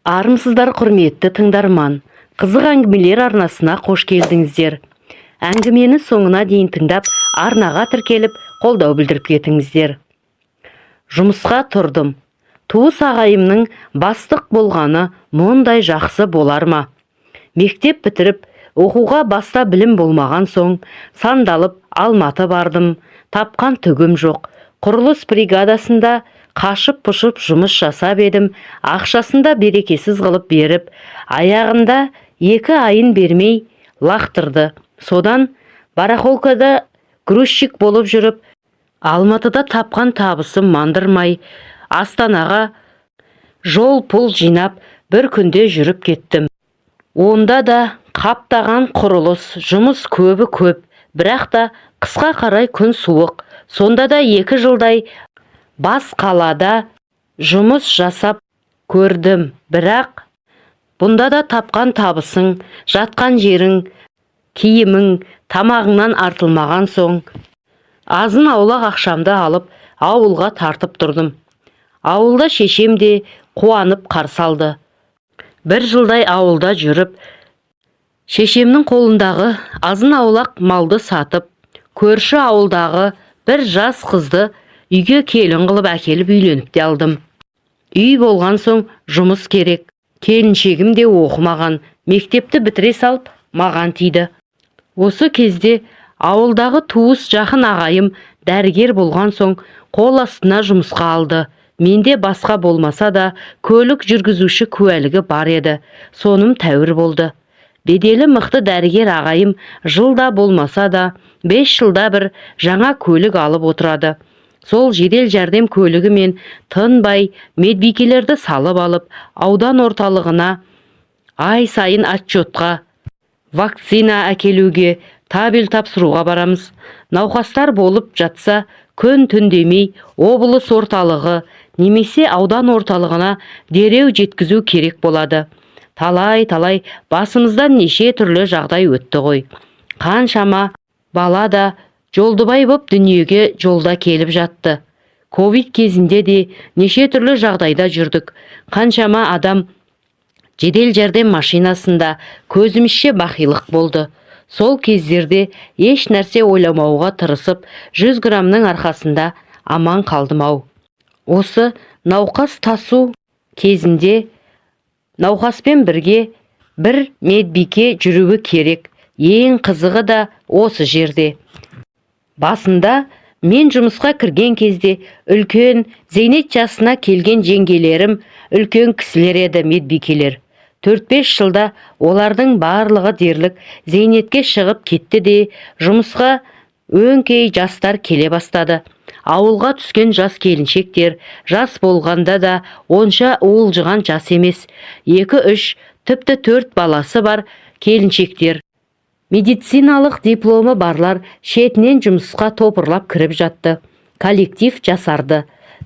Армысыздар құрметті тыңдарман. Қызық әңгімелер арнасына қош келдіңіздер. Әңгімені соңына дейін тыңдап, арнаға тіркеліп, қолдау білдіріп кетіңіздер. Жұмысқа тұрдым. Туыс ағайымның бастық болғаны мұндай жақсы болар ма? Мектеп бітіріп, оқуға баста білім болмаған соң, сандалып Алматы бардым. Тапқан түгім жоқ. Құрылыс бригадасында қашып-пұшып жұмыс жасап едім, ақшасында берекесіз қылып беріп, аяғында 2 айын бермей лақтырды. Содан барахолкада грузчик болып жүріп, Алматыда тапқан табысым мандырмай, Астанаға жол пұл жинап, бір күнде жүріп кеттім. Онда да қаптаған құрылыс, жұмыс көп, бірақ та қысқа қарай күн суық. Сонда да 2 жылдай бас қалада жұмыс жасап көрдім, бірақ бұнда да тапқан табысың, жатқан жерің, киімің, тамағыңнан артылмаған соң, азын аулақ ақшамды алып, ауылға тартып тұрдым. Ауылда шешем де қуанып қарсы алды. 1 жылдай ауылда жүріп, шешемнің қолындағы азын аулақ малды сатып, көрші ауылдағы бір жас қызды үйге келін қылып әкеліп үйленіп те алдым. Үй болған соң жұмыс керек. Келіншегім де оқымаған, мектепті бітіре салып маған тиді. Осы кезде ауылдағы туыс жақын ағайым дәрігер болған соң қол астына жұмысқа алды. Менде басқа болмаса да көлік жүргізуші куәлігі бар еді. Соным тәуір болды. Беделі мықты дәрігер ағайым жылда болмаса да 5 жылда бір жаңа көлік алып отырады. Сол жедел жәрдем көлігімен тынбай медбикелерді салып алып, аудан орталығына ай сайын отчетқа, вакцина әкелуге, табель тапсыруға барамыз. Науқастар болып жатса, күн-түн демей облыс орталығы немесе аудан орталығына дереу жеткізу керек болады. Талай басымыздан неше түрлі жағдай өтті ғой. Қаншама бала да Жолдыбай боп дүниеге жолда келіп жатты. Ковид кезінде де неше түрлі жағдайда жүрдік. Қаншама адам жедел жәрдем машинасында көзімізше бақилық болды. Сол кездерде еш нәрсе ойламауға тырысып, 100 грамның арқасында аман қалдым-ау. Осы науқас тасу кезінде науқаспен бірге бір медбике жүруі керек. Ең қызығы да осы жерде. Басында мен жұмысқа кірген кезде үлкен зейнет жасына келген жеңгелерім үлкен кісілер еді медбикелер. 4-5 жылда олардың барлығы дерлік зейнетке шығып кетті де, жұмысқа өңкей жастар келе бастады. Ауылға түскен жас келіншектер жас болғанда да онша уылжыған жас емес. 2-3, тіпті 4 баласы бар келіншектер. Медициналық дипломы барлар шетінен жұмысқа топырлап кіріп жатты. Коллектив жасарды.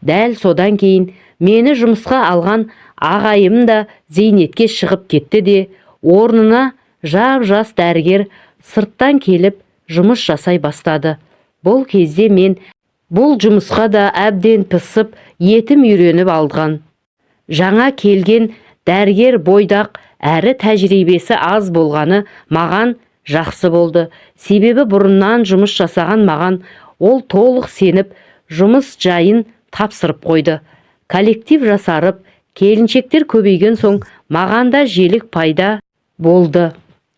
Дәл содан кейін мені жұмысқа алған ағайым да зейнетке шығып кетті де, орнына жап-жас дәрігер сырттан келіп жұмыс жасай бастады. Бұл кезде мен бұл жұмысқа да әбден пысып, етім үйреніп алған. Жаңа келген дәрігер бойдақ әрі тәжірибесі аз болғаны маған жақсы болды. Себебі бұрыннан жұмыс жасаған маған ол толық сеніп, жұмыс жайын тапсырып қойды. Коллектив жасарып, келіншектер көбейген соң маған да желік пайда болды.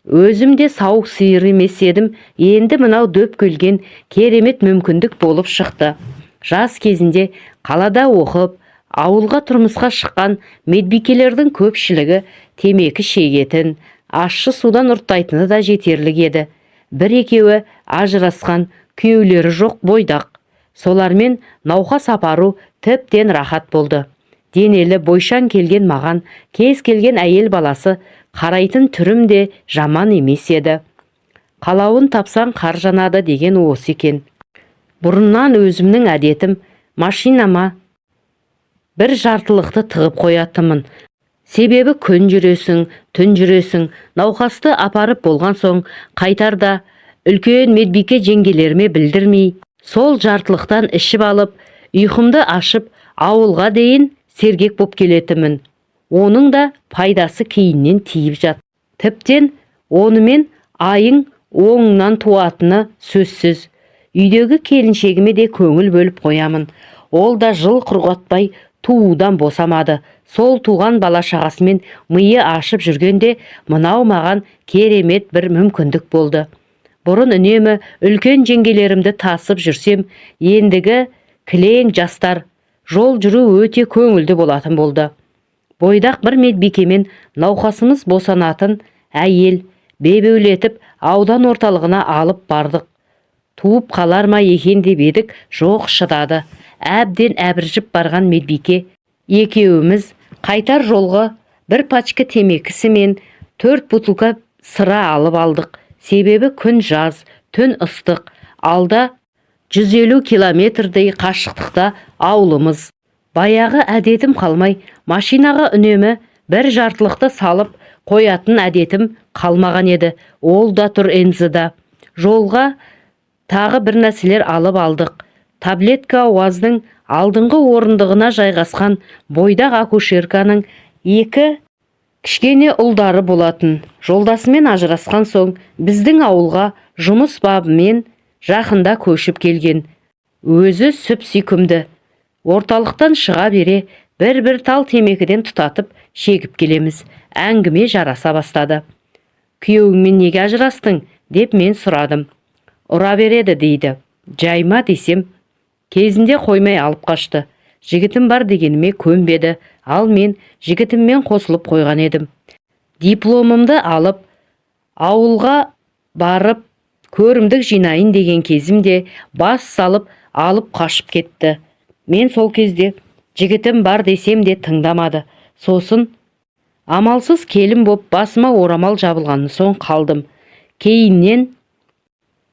Өзім де сауық сиыр емес едім, енді мынау дөп келген керемет мүмкіндік болып шықты. Жас кезінде қалада оқып, ауылға тұрмысқа шыққан медбикелердің көпшілігі темекі шегетін, ащы судан ұрттайтыны да жетерлік еді. 1-2 ажырасқан, күйеулері жоқ бойдақ. Солармен науқас апару тіптен рахат болды. Денелі бойшаң келген маған кез келген әйел баласы қарайтын түрім де жаман емес еді. Қалауын тапсаң қар жанады деген осы екен. Бұрыннан өзімнің әдетім машинама бір жартылықты тығып қоятымын. Себебі күн жүресің, түн жүресің, науқасты апарып болған соң қайтарда үлкен медбике жеңгелеріме білдірмей, сол жартылықтан ішіп алып, ұйқымды ашып, ауылға дейін сергек боп келетімін. Оның да пайдасы кейіннен тиіп жат. Тіптен онымен айың оңынан туатыны сөзсіз. Үйдегі келіншегіме де көңіл бөліп қоямын. Ол да жыл құрғатпай туудан босамады. Сол туған бала шағасымен миы ашып жүргенде мынау маған керемет бір мүмкіндік болды. Бұрын үнемі үлкен жеңгелерімді тасып жүрсем, ендігі кілең жастар жол жүру өте көңілді болатын болды. Бойдақ бір медбикемен науқасымыз босанатын әйел бебеулетіп аудан орталығына алып бардық. Туып қалар ма екен деп едік, жоқ, шыдады. Әбден әбіржіп барған медбике екеуіміз қайтар жолғы бір пачка темекісі мен 4 бутылка сыра алып алдық. Себебі күн жаз, түн ыстық, алда 150 километрдей қашықтықта ауылымыз. Баяғы әдетім қалмай, машинаға үнемі бір жартылықты салып қоятын әдетім қалмаған еді. Ол да тұр Энзада. Жолға тағы бір нәрселер алып алдық. Таблетка уаздың алдыңғы орындығына жайғасқан бойдақ акушерканың 2 кішкене ұлдары болатын. Жолдасымен ажырасқан соң біздің ауылға жұмыс бабымен жақында көшіп келген. Өзі сүп сүйкімді. Орталықтан шыға бере бір тал темекіден тұтатып шегіп келеміз. Әңгіме жараса бастады. Күйеуіңмен неге ажырастың деп мен сұрадым. Ұра береді дейді. Жайма десем, кезінде қоймай алып қашты. Жігітім бар дегеніме көнбеді. Ал мен жігітіммен қосылып қойған едім. Дипломымды алып, ауылға барып, көрімдік жинайын деген кезімде бас салып, алып қашып кетті. Мен сол кезде жігітім бар десем де тыңдамады. Сосын амалсыз келім боп басыма орамал жабылғаны соң қалдым. Кейіннен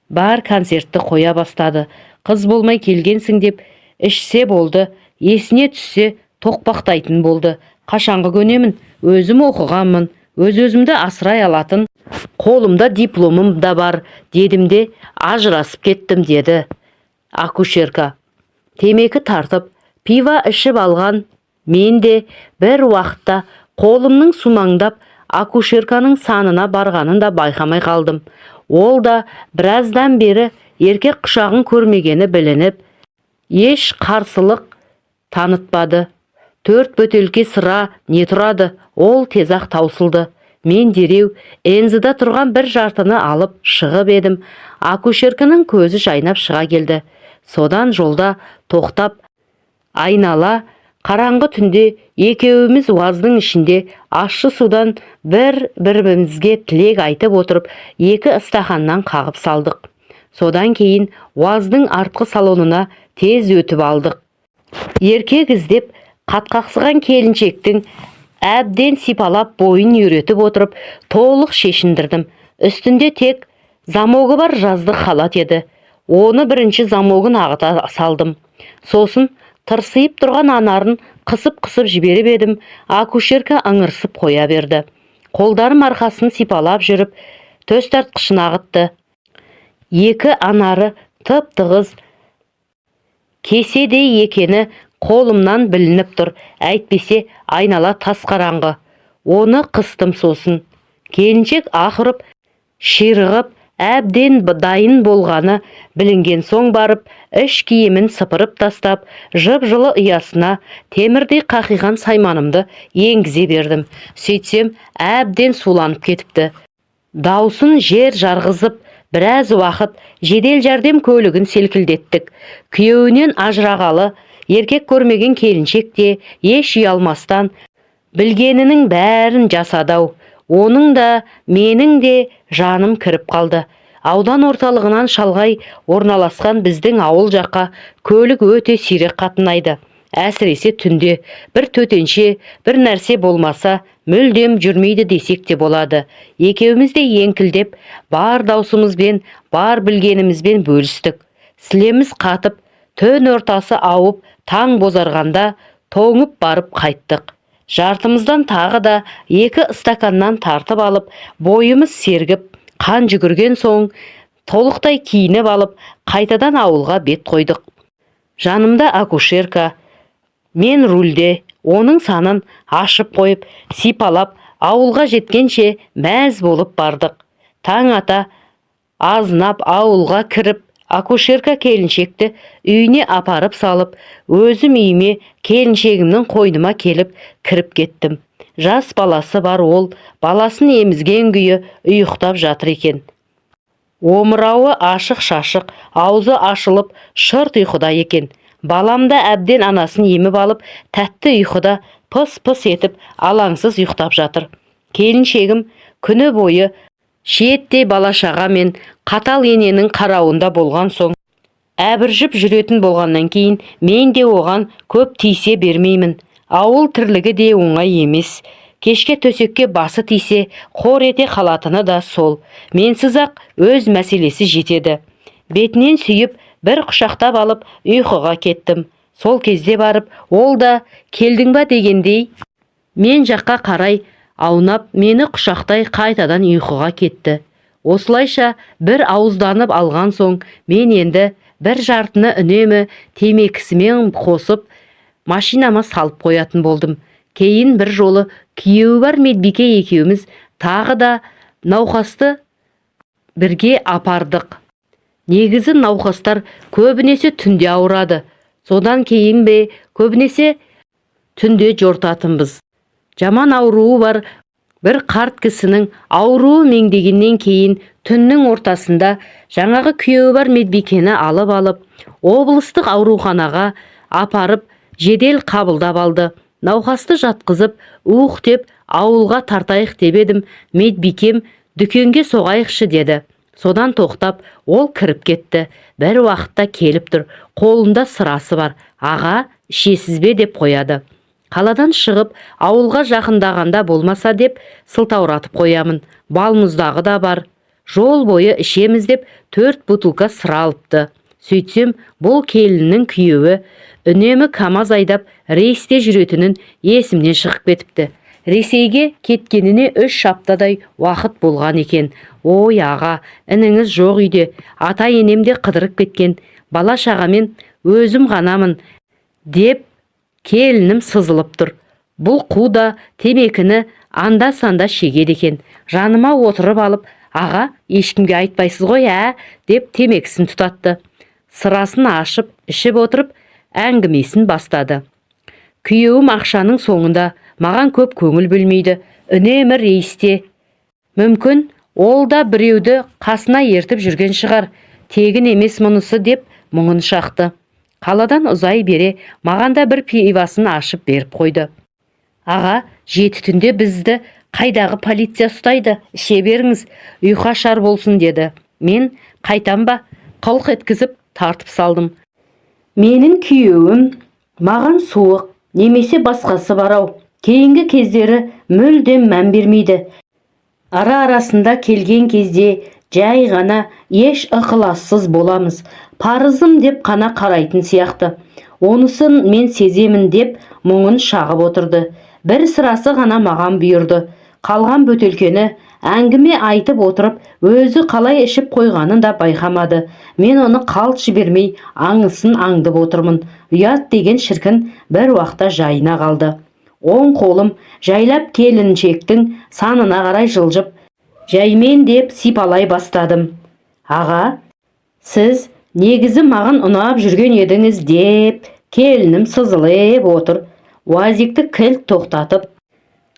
бар концертті қоя бастады. Қыз болмай келгенсің деп ішсе болды, есіне түссе тоқпақтайтын болды. Қашанғы көнемін, өзім оқығанмын, өз-өзімді асырай алатын қолымда дипломым да бар дедім де ажырасып кеттім, деді акушерка. Темекі тартып, пива ішіп алған мен де бір уақытта қолымның сумаңдап акушерканың санына барғанын да байқамай қалдым. Ол да біраздан бері еркек құшағын көрмегені білініп, еш қарсылық танытпады. 4 бөтелке сыра не тұрады, ол тезақ таусылды. Мен дереу Энзада тұрған бір жартыны алып шығып едім. Акушерканың көзі жайнап шыға келді. Содан жолда тоқтап, айнала қараңғы түнде екеуіміз уаздың ішінде ащы судан бір-бірімізге тілек айтып отырып, 2 ыстақаннан қағып салдық. Содан кейін уаздың артқы салонына тез өтіп алдық. Еркек іздеп қатқақсыған келіншектің әбден сипалап бойын үйретіп отырып, толық шешіндірдім. Үстінде тек замогы бар жазды халат еді. Оны бірінші замогын ағыта салдым. Сосын тырсиып тұрған анарын қысып жіберіп едім. Акушерка ыңырсып қоя берді. Қолдарым арқасын сипалап жүріп, төс тартқышын ағытты. 2 анары тып-тығыз кеседей екені қолымнан білініп тұр. Әйтпесе айнала тас қараңғы. Оны қыстым сосын. Келіншек ақырып, ширығып, әбден дайын болғаны білінген соң барып, іш киімін сыпырып тастап, жып-жылы ұясына темірдей қақиған сайманымды енгізе бердім. Сөйтсем, әбден суланып кетіпті. Даусын жер жарғызып, біраз уақыт жедел жәрдем көлігін селкілдеттік. Күйеуінен ажырағалы, еркек көрмеген келіншек те еш ұялмастан білгенінің бәрін жасадау. Оның да, менің де жаным кіріп қалды. Аудан орталығынан шалғай орналасқан біздің ауыл жаққа көлік өте сирек қатынайды. Әсіресе түнде бір төтенше, бір нәрсе болмаса, мүлдем жүрмейді десек те болады. Екеуміз де еңкілдеп, бар даусымызбен, бар білгенімізбен бөлістік. Сілеміз қатып, түн ортасы ауып, таң бозарғанда тоңып барып қайттық. Жартымыздан тағы да 2 ыстақаннан тартып алып, бойымыз сергіп, қан жүгірген соң, толықтай киініп алып, қайтадан ауылға бет қойдық. Жанымда акушерка, мен рульде, Оның санын ашып қойып, сипалап, ауылға жеткенше мәз болып бардық. Таң ата азынап ауылға кіріп, акушерка келіншекті үйіне апарып салып, өзім үйіме келіншегімнің қойныма келіп кіріп кеттім. Жас баласы бар, ол баласын емізген күйі ұйықтап жатыр екен. Омырауы ашық-шашық, аузы ашылып, шырт ұйқыда екен. Баламда әбден анасын еміп алып, тәтті ұйқыда пыс-пыс етіп, алаңсыз ұйықтап жатыр. Келіншегім күні бойы шиеттей бала-шаға мен қатал ененің қарауында болған соң, әбіржіп жүретін болғаннан кейін, мен де оған көп тиісе бермеймін. Ауыл тірлігі де оңай емес. Кешке төсекке басы тисе, қор ете қалатыны да сол. Менсіз-ақ өз мәселесі жетеді. Бетінен сүйіп, бір құшақтап алып, ұйқыға кеттім. Сол кезде барып, ол да келдің ба дегендей, мен жаққа қарай аунап, мені құшақтай қайтадан ұйқыға кетті. Осылайша бір ауызданып алған соң, мен енді бір жартыны үнемі темекісімен қосып, машинама салып қоятын болдым. Кейін бір жолы күйеуі бар Медбике екеуміз тағы да науқасты бірге апардық. Негізі науқастар көбінесе түнде ауырады. Содан кейін бе көбінесе түнде жортатынбыз. Жаман ауруы бар бір қарт кісінің ауруы меңдегеннен кейін түннің ортасында жаңағы күйеуі бар Медбикені алып, облыстық ауруханаға апарып, жедел қабылдап алды. Науқасты жатқызып, ух деп ауылға тартайық деп едім. Медбикем дүкенге соғайықшы деді. Содан тоқтап, ол кіріп кетті. Бір уақытта келіп тұр. Қолында сырасы бар. Аға, ішесіз бе деп қояды. Қаладан шығып, ауылға жақындағанда болмаса деп сылтауратып қоямын. Балмұздағы да бар. Жол бойы ішеміз деп 4 бутылка сыра алыпты. Сөйтсем, бұл келіннің күйеуі үнемі КамАЗ айдап рейсте жүретінін есімнен шығып кетіпті. Ресейге кеткеніне 3 аптадай уақыт болған екен. Ой аға, ініңіз жоқ үйде, ата-енем де қыдырып кеткен, бала-шағамен өзім ғанамын деп келінім сызылып тұр. Бұл қу да темекіні анда-санда шегеді екен. Жаныма отырып алып, аға, ешкімге айтпайсыз ғой, деп темекісін тұтатты. Сырасын ашып, ішіп отырып, әңгімесін бастады. Күйеуім ақшаның соңында маған көп көңіл бөлмейді, үнемі рейсте. Мүмкін, ол да біреуді қасына ертіп жүрген шығар, тегін емес мұнысы деп мұңын шақты. Қаладан ұзай бере, маған да бір пивасын ашып беріп қойды. Аға, 7 түнде бізді қайдағы полиция ұстайды, іше беріңіз, ұйқашар болсын деді. Мен қайтам ба, қылқ еткізіп тартып салдым. Менің күйеуім маған суық, немесе басқасы барау. Кейінгі кездері мүлдем мән бермейді. Ара-арасында келген кезде жай ғана еш ықылассыз боламыз. Парызым деп қана қарайтын сияқты. Онысын мен сеземін деп мұңын шағып отырды. Бір сырасы ғана маған бұйырды. Қалған бөтелкені әңгіме айтып отырып, өзі қалай ішіп қойғанын да байқамады. Мен оны қалт жібермей аңысын аңдып отырмын. Ұят деген шіркін бір уақытта жайына қалды. Оң қолым жайлап келіншектің санына қарай жылжып, жаймен деп сипалай бастадым. Аға, сіз негізі маған ұнап жүрген едіңіз деп келінім сызылып отыр. Уазикті кілт тоқтатып,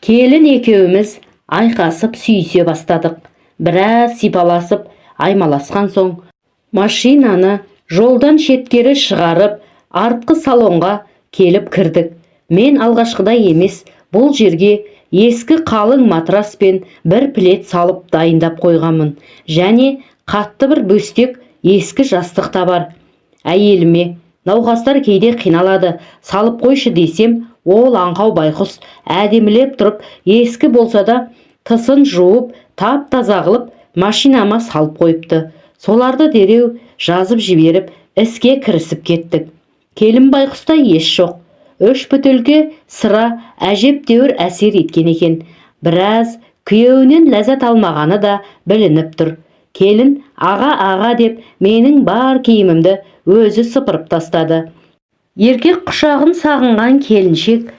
келін екеуміз айқасып сүйісе бастадық. Біраз сипаласып, аймаласқан соң, машинаны жолдан шеткері шығарып, артқы салонға келіп кірдік. Мен алғашқыда емес, бұл жерге ескі қалың матрас пен бір плед салып дайындап қойғанмын. Және қатты бір бөстек ескі жастық та бар. Әйеліме, науқастар кейде қиналады, салып қойшы десем, ол аңқау байқұс әдемілеп тұрып, ескі болса да тысын жуып, тап-таза қылып, машинама салып қойыпты. Соларды дереу жазып жіберіп, іске кірісіп кеттік. Келін байқұста еш жоқ. 3 бөтелке сыра әжептәуір әсер еткен екен. Біраз күйеуінен ләззат алмағаны да білініп тұр. Келін аға деп менің бар киімімді өзі сыпырып тастады. Еркек құшағын сағынған келіншек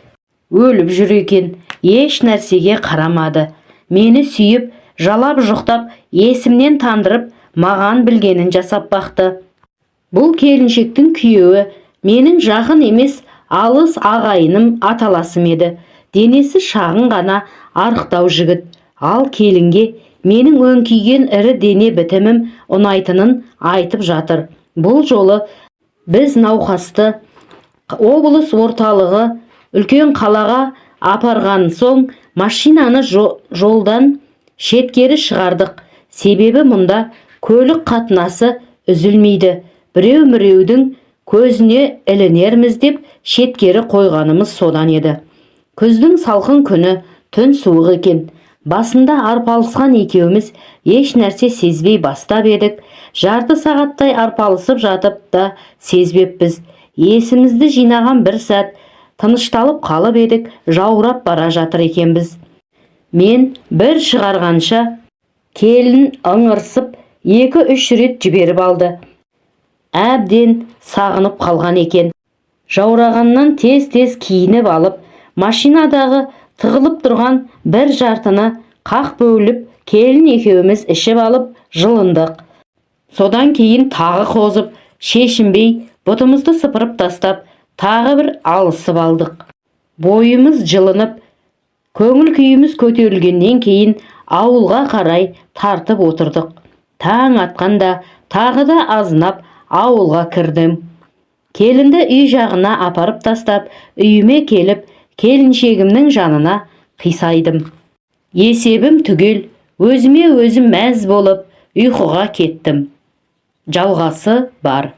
өліп жүр екен, еш нәрсеге қарамады. Мені сүйіп, жалап жұқтап, есімнен тандырып, маған білгенін жасап бақты. Бұл келіншектің күйеуі менің жақын емес, алыс ағайыным аталасым еді. Денесі шағын ғана арықтау жігіт. Ал келінге менің өңкейген ірі дене бітімім ұнайтынын айтып жатыр. Бұл жолы біз науқасты облыс орталығы үлкен қалаға апарған соң машинаны жолдан шеткері шығардық. Себебі мұнда көлік қатынасы үзілмейді. Біреу-міреудің көзіне ілінерміз деп шеткері қойғанымыз содан еді. Күздің салқын күні, түн суық екен. Басында арпалысқан екеуміз еш нәрсе сезбей бастап едік. Жарты сағаттай арпалысып жатып да сезбеппіз. Есімізді жинаған бір сәт тынышталып қалып едік, жаурап бара жатыр екенбіз. Мен бір шығарғанша келін ыңырсып 2-3 рет жіберіп алды. Әбден сағынып қалған екен. Жаурағаннан тез-тез киініп алып, машинадағы тығылып тұрған бір жартыны қақ бөліп, келін екеуміз ішіп алып жылындық. Содан кейін тағы қозып, шешінбей, бұтымызды сыпырып тастап, тағы бір алысып алдық. Бойымыз жылынып, көңіл күйіміз көтерілгеннен кейін ауылға қарай тартып отырдық. Таң атқанда тағы да азынап ауылға кірдім. Келінді үй жағына апарып тастап, үйіме келіп, келіншегімнің жанына қисайдым. Есебім түгел, өзіме өзім мәз болып, ұйқыға кеттім. Жалғасы бар.